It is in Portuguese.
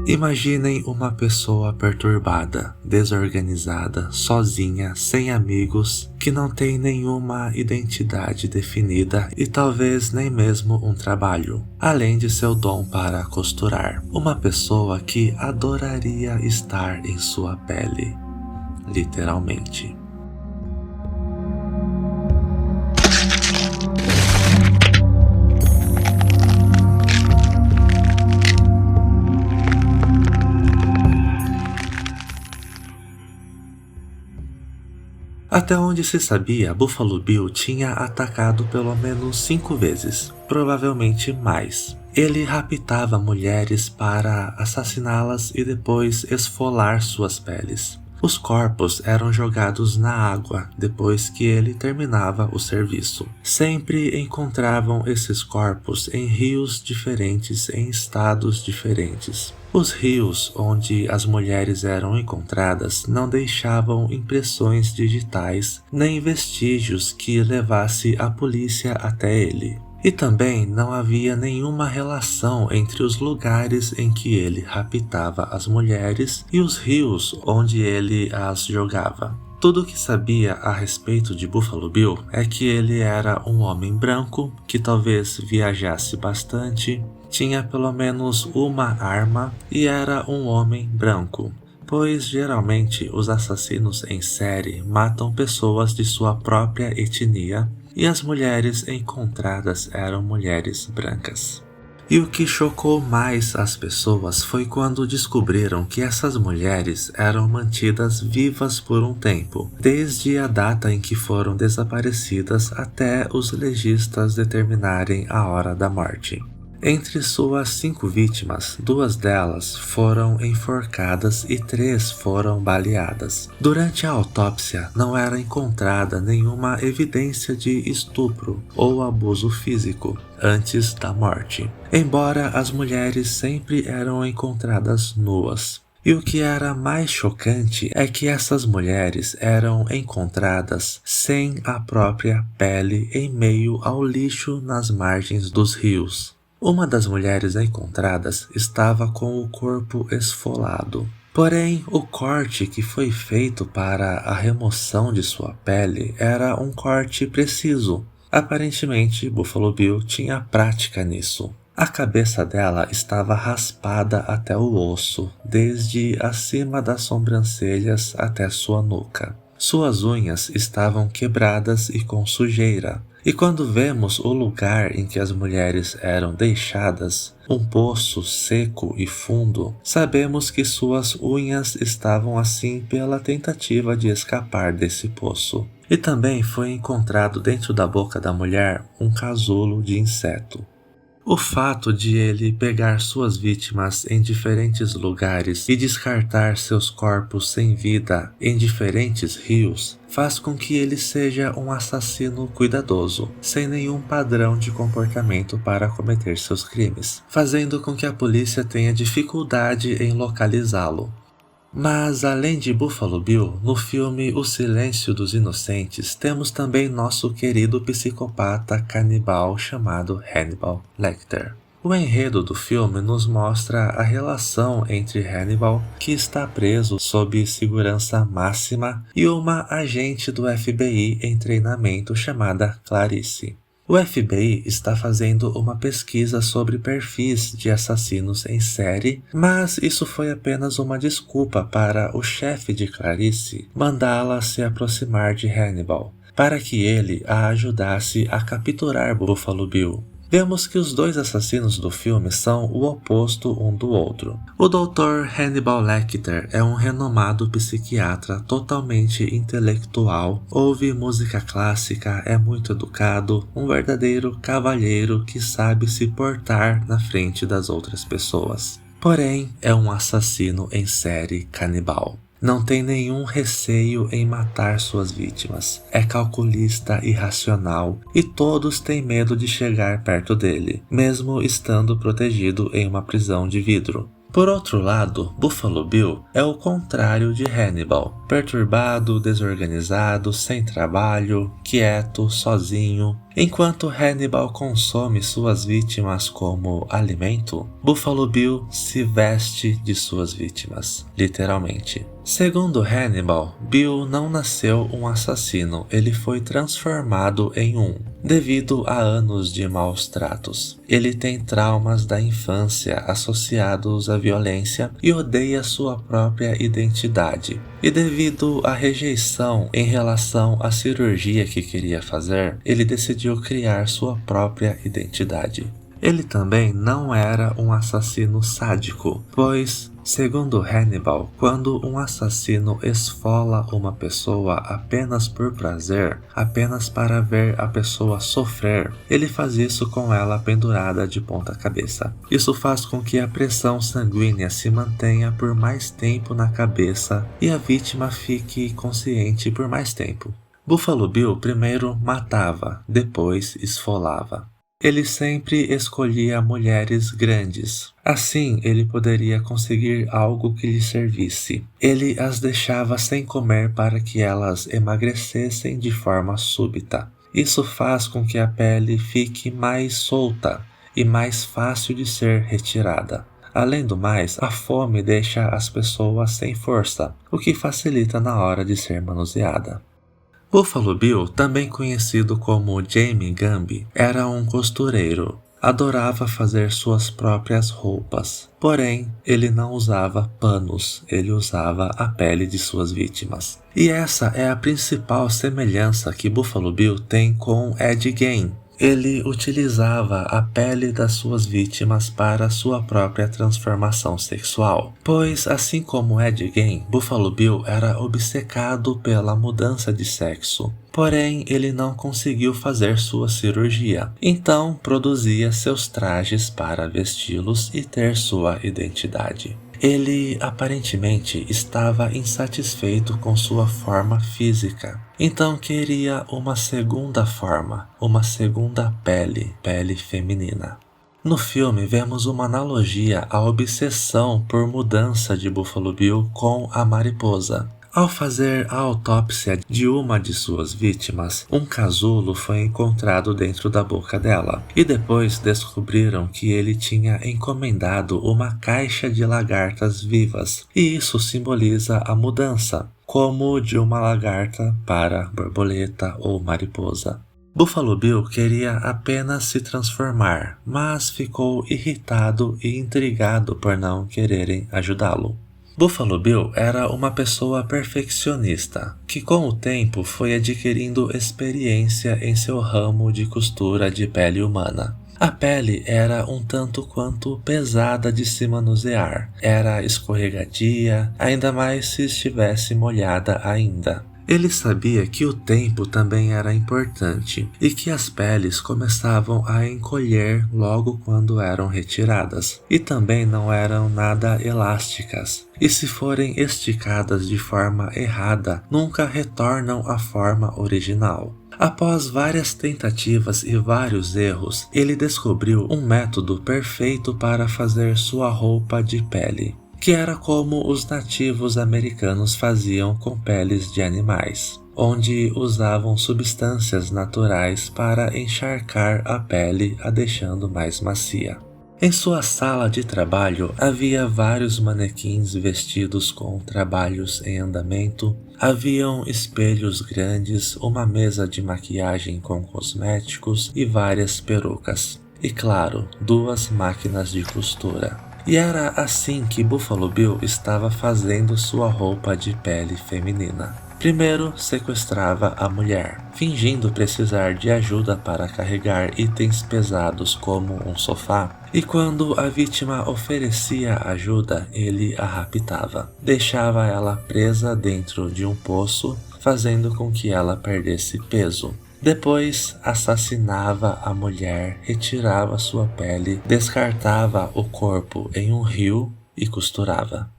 Imaginem uma pessoa perturbada, desorganizada, sozinha, sem amigos, que não tem nenhuma identidade definida e talvez nem mesmo um trabalho, além de seu dom para costurar. Uma pessoa que adoraria estar em sua pele, literalmente. Até onde se sabia, Buffalo Bill tinha atacado pelo menos 5 vezes, provavelmente mais. Ele raptava mulheres para assassiná-las e depois esfolar suas peles. Os corpos eram jogados na água depois que ele terminava o serviço. Sempre encontravam esses corpos em rios diferentes em estados diferentes. Os rios onde as mulheres eram encontradas não deixavam impressões digitais nem vestígios que levasse a polícia até ele. E também não havia nenhuma relação entre os lugares em que ele raptava as mulheres e os rios onde ele as jogava. Tudo o que sabia a respeito de Buffalo Bill é que ele era um homem branco, que talvez viajasse bastante, tinha pelo menos uma arma e era um homem branco, pois geralmente os assassinos em série matam pessoas de sua própria etnia e as mulheres encontradas eram mulheres brancas. E o que chocou mais as pessoas foi quando descobriram que essas mulheres eram mantidas vivas por um tempo, desde a data em que foram desaparecidas até os legistas determinarem a hora da morte. Entre suas 5 vítimas, 2 delas foram enforcadas e 3 foram baleadas. Durante a autópsia, não era encontrada nenhuma evidência de estupro ou abuso físico antes da morte, embora as mulheres sempre eram encontradas nuas. E o que era mais chocante é que essas mulheres eram encontradas sem a própria pele em meio ao lixo nas margens dos rios. Uma das mulheres encontradas estava com o corpo esfolado. Porém, o corte que foi feito para a remoção de sua pele era um corte preciso. Aparentemente, Buffalo Bill tinha prática nisso. A cabeça dela estava raspada até o osso, desde acima das sobrancelhas até sua nuca. Suas unhas estavam quebradas e com sujeira. E quando vemos o lugar em que as mulheres eram deixadas, um poço seco e fundo, sabemos que suas unhas estavam assim pela tentativa de escapar desse poço. E também foi encontrado dentro da boca da mulher um casulo de inseto. O fato de ele pegar suas vítimas em diferentes lugares e descartar seus corpos sem vida em diferentes rios faz com que ele seja um assassino cuidadoso, sem nenhum padrão de comportamento para cometer seus crimes, fazendo com que a polícia tenha dificuldade em localizá-lo. Mas, além de Buffalo Bill, no filme O Silêncio dos Inocentes, temos também nosso querido psicopata canibal chamado Hannibal Lecter. O enredo do filme nos mostra a relação entre Hannibal, que está preso sob segurança máxima, e uma agente do FBI em treinamento chamada Clarice. O FBI está fazendo uma pesquisa sobre perfis de assassinos em série, mas isso foi apenas uma desculpa para o chefe de Clarice mandá-la se aproximar de Hannibal, para que ele a ajudasse a capturar Buffalo Bill. Vemos que os 2 assassinos do filme são o oposto um do outro. O Dr. Hannibal Lecter é um renomado psiquiatra totalmente intelectual, ouve música clássica, é muito educado, um verdadeiro cavalheiro que sabe se portar na frente das outras pessoas. Porém, é um assassino em série canibal. Não tem nenhum receio em matar suas vítimas. É calculista e racional, e todos têm medo de chegar perto dele, mesmo estando protegido em uma prisão de vidro. Por outro lado, Buffalo Bill é o contrário de Hannibal, perturbado, desorganizado, sem trabalho, quieto, sozinho. Enquanto Hannibal consome suas vítimas como alimento, Buffalo Bill se veste de suas vítimas, literalmente. Segundo Hannibal, Bill não nasceu um assassino, ele foi transformado em um, devido a anos de maus tratos. Ele tem traumas da infância associados à violência e odeia sua própria identidade. E devido à rejeição em relação à cirurgia que queria fazer, ele decidiu criar sua própria identidade. Ele também não era um assassino sádico, pois, segundo Hannibal, quando um assassino esfola uma pessoa apenas por prazer, apenas para ver a pessoa sofrer, ele faz isso com ela pendurada de ponta cabeça. Isso faz com que a pressão sanguínea se mantenha por mais tempo na cabeça e a vítima fique consciente por mais tempo. Buffalo Bill primeiro matava, depois esfolava. Ele sempre escolhia mulheres grandes. Assim, ele poderia conseguir algo que lhe servisse. Ele as deixava sem comer para que elas emagrecessem de forma súbita. Isso faz com que a pele fique mais solta e mais fácil de ser retirada. Além do mais, a fome deixa as pessoas sem força, o que facilita na hora de ser manuseada. Buffalo Bill, também conhecido como Jamie Gumby, era um costureiro. Adorava fazer suas próprias roupas. Porém, ele não usava panos, ele usava a pele de suas vítimas. E essa é a principal semelhança que Buffalo Bill tem com Ed Gein. Ele utilizava a pele das suas vítimas para sua própria transformação sexual, pois, assim como Ed Gein, Buffalo Bill era obcecado pela mudança de sexo. Porém, ele não conseguiu fazer sua cirurgia, então produzia seus trajes para vesti-los e ter sua identidade. Ele aparentemente estava insatisfeito com sua forma física, então queria uma segunda forma, uma segunda pele feminina. No filme vemos uma analogia à obsessão por mudança de Buffalo Bill com a mariposa. Ao fazer a autópsia de uma de suas vítimas, um casulo foi encontrado dentro da boca dela, e depois descobriram que ele tinha encomendado uma caixa de lagartas vivas, e isso simboliza a mudança, como de uma lagarta para borboleta ou mariposa. Buffalo Bill queria apenas se transformar, mas ficou irritado e intrigado por não quererem ajudá-lo. Buffalo Bill era uma pessoa perfeccionista, que com o tempo foi adquirindo experiência em seu ramo de costura de pele humana. A pele era um tanto quanto pesada de se manusear, era escorregadia, ainda mais se estivesse molhada ainda. Ele sabia que o tempo também era importante e que as peles começavam a encolher logo quando eram retiradas, e também não eram nada elásticas, e se forem esticadas de forma errada, nunca retornam à forma original. Após várias tentativas e vários erros, ele descobriu um método perfeito para fazer sua roupa de pele, que era como os nativos americanos faziam com peles de animais, onde usavam substâncias naturais para encharcar a pele, a deixando mais macia. Em sua sala de trabalho havia vários manequins vestidos com trabalhos em andamento, haviam espelhos grandes, uma mesa de maquiagem com cosméticos e várias perucas. E claro, 2 máquinas de costura. E era assim que Buffalo Bill estava fazendo sua roupa de pele feminina. Primeiro, sequestrava a mulher, fingindo precisar de ajuda para carregar itens pesados como um sofá, e quando a vítima oferecia ajuda, ele a raptava. Deixava ela presa dentro de um poço, fazendo com que ela perdesse peso. Depois, assassinava a mulher, retirava sua pele, descartava o corpo em um rio e costurava.